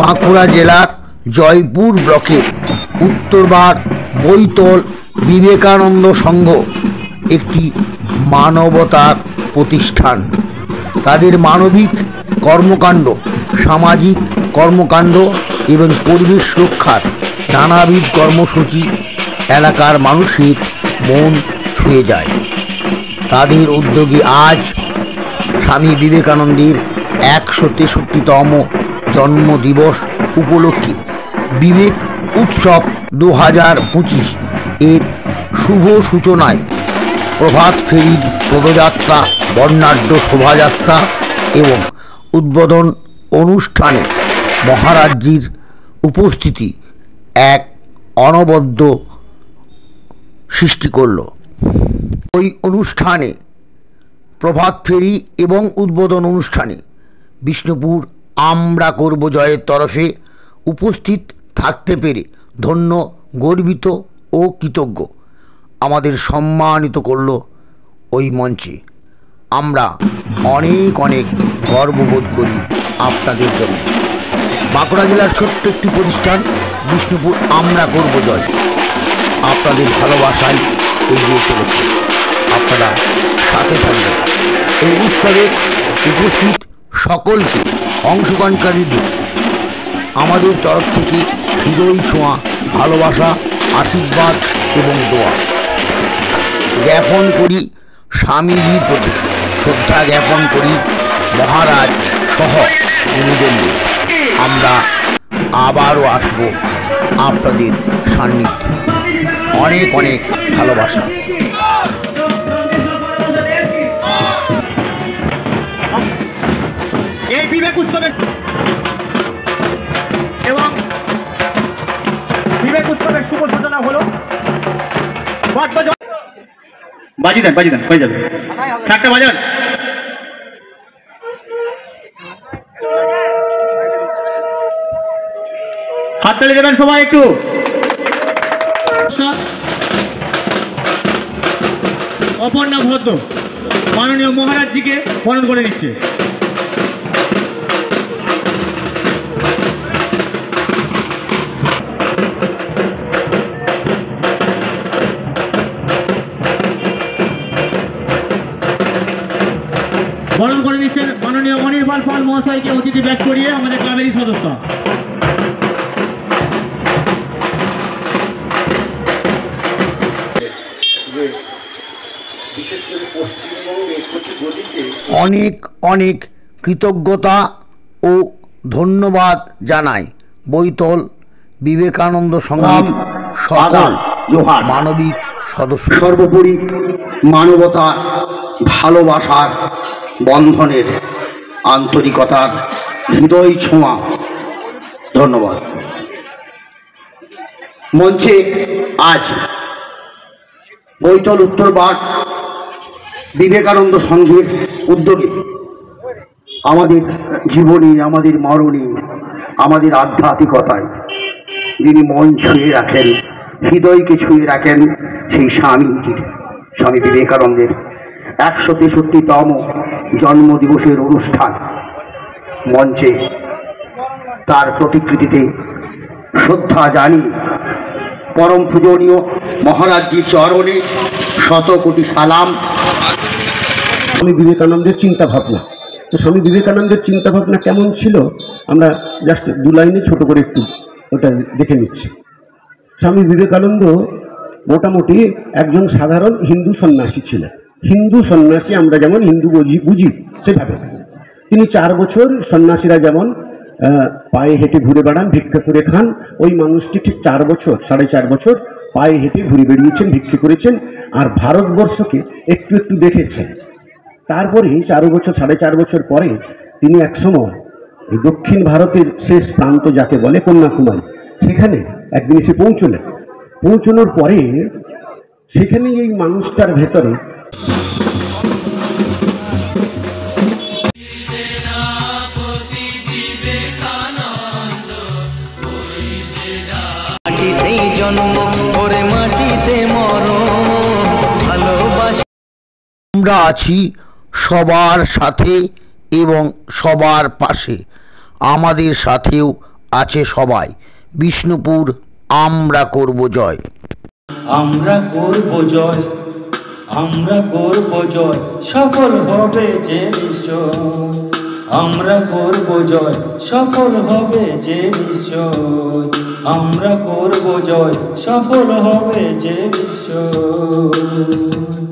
বাঁকুড়া জেলার জয়পুর ব্লকের উত্তরবার বৈতল বিবেকানন্দ সংঘ একটি মানবতার প্রতিষ্ঠান। তাদের মানবিক কর্মকাণ্ড, সামাজিক কর্মকাণ্ড এবং পরিবেশ রক্ষার নানাবিধ কর্মসূচি এলাকার মানুষের মন ছুঁয়ে যায়। তাদের উদ্যোগে আজ স্বামী বিবেকানন্দের ১৬৩তম জন্মদিবস উপলক্ষে বিবেক উৎসব ২০২৫ এর শুভ সূচনায় প্রভাত ফেরির পদযাত্রা, বর্ণাঢ্য শোভাযাত্রা এবং উদ্বোধন অনুষ্ঠানে মহারাজজির উপস্থিতি এক অনবদ্য সৃষ্টি করল। ওই অনুষ্ঠানে প্রভাত ফেরি এবং উদ্বোধন অনুষ্ঠানে বিষ্ণুপুর আমরা করব জয়ের তরফে উপস্থিত থাকতে পেরে ধন্য, গর্বিত ও কৃতজ্ঞ। আমাদের সম্মানিত করল ওই মঞ্চে। আমরা অনেক অনেক গর্ববোধ করি আপনাদের জন্য। বাঁকুড়া জেলার ছোট্ট একটি প্রতিষ্ঠান বিষ্ণুপুর আমরা করব জয় আপনাদের ভালোবাসায় এগিয়ে চলেছে। আপনারা সাথে থাকবেন। এই উৎসবে উপস্থিত সকলকে, অংশগ্রহণকারীদের আমাদের তরফ থেকে হৃদয় ছোঁয়া ভালোবাসা, আশীর্বাদ এবং দোয়া জ্ঞাপন করি। স্বামীজির প্রতি শ্রদ্ধা জ্ঞাপন করি। মহারাজ সহ গুরুজনদের আমরা আবারও আসবো আপনাদের সান্নিধ্যে। অনেক অনেক ভালোবাসা। এই বিবেক উৎসবের এবং বিবেক উৎসবের শুভ সূচনা হলো। বাজি দেন হয়ে যাবে, একটা বাজান। হাততালি দেবেন সবাই একটু। অপর্ণা ভদ্র মাননীয় মহারাজজিকে বরণ করে নিচ্ছে। বরণ করে নিচ্ছেন মাননীয় অনির্বাণ পাল মহাশয়কে অতিথি ব্যাগ করিয়ে আমাদের ক্লাবেরই সদস্য। অনেক অনেক কৃতজ্ঞতা ও ধন্যবাদ জানাই বৈতল বিবেকানন্দ সংঘের সকল মানবিক সদস্য। সর্বোপরি মানবতা, ভালোবাসার বন্ধনের আন্তরিকতার হৃদয় ছোঁয়া ধন্যবাদ। মঞ্চে আজ বৈতল উত্তরবার বিবেকানন্দ সংঘের উদ্যোগে আমাদের জীবনী, আমাদের মরণী, আমাদের আধ্যাত্মিকতায় যিনি মন ছুঁয়ে রাখেন, হৃদয়কে ছুঁয়ে রাখেন, সেই স্বামী বিবেকানন্দের ১৬৩তম জন্মদিবসের অনুষ্ঠান মঞ্চে তার প্রতিকৃতিতে শ্রদ্ধা জানি পরম পূজনীয় মহারাজজির চরণে শত কোটি সালাম। স্বামী বিবেকানন্দের চিন্তা ভাবনা, তো স্বামী বিবেকানন্দের চিন্তা ভাবনা কেমন ছিল আমরা জাস্ট দু লাইনে ছোট করে একটু ওটা দেখে নিচ্ছি। স্বামী বিবেকানন্দ মোটামুটি একজন সাধারণ হিন্দু সন্ন্যাসী ছিলেন। হিন্দু সন্ন্যাসী আমরা যেমন হিন্দু বুঝি সেভাবে তিনি 4 বছর সন্ন্যাসীরা যেমন পায়ে হেঁটে ঘুরে বেড়ান, ভিক্ষা করে খান, ওই মানুষটি ঠিক 4 বছর 4.5 বছর পায়ে হেঁটে ঘুরে বেড়িয়েছেন, ভিক্ষা করেছেন আর ভারতবর্ষকে একটু একটু দেখেছেন। তারপরে 4 বছর 4.5 বছর পরে তিনি একসময় দক্ষিণ ভারতের শেষ প্রান্ত যাকে বলে কন্যাকুমারী, সেখানে একদিন এসে পৌঁছলেন। পৌঁছানোর পরে সেখানে এই মানুষটার ভেতরে আমরা আছি সবার সাথে এবং সবার পাশে। আমাদের সাথেও আছে সবাই। বিষ্ণুপুর আমরা করব জয়। আমরা করব জয়, আমরা করব জয়, সফল হবে যে নিশ্চয়। আমরা করব জয়, সফল হবে যে নিশ্চয়। আমরা করব জয়, সফল হবে যে নিশ্চয়।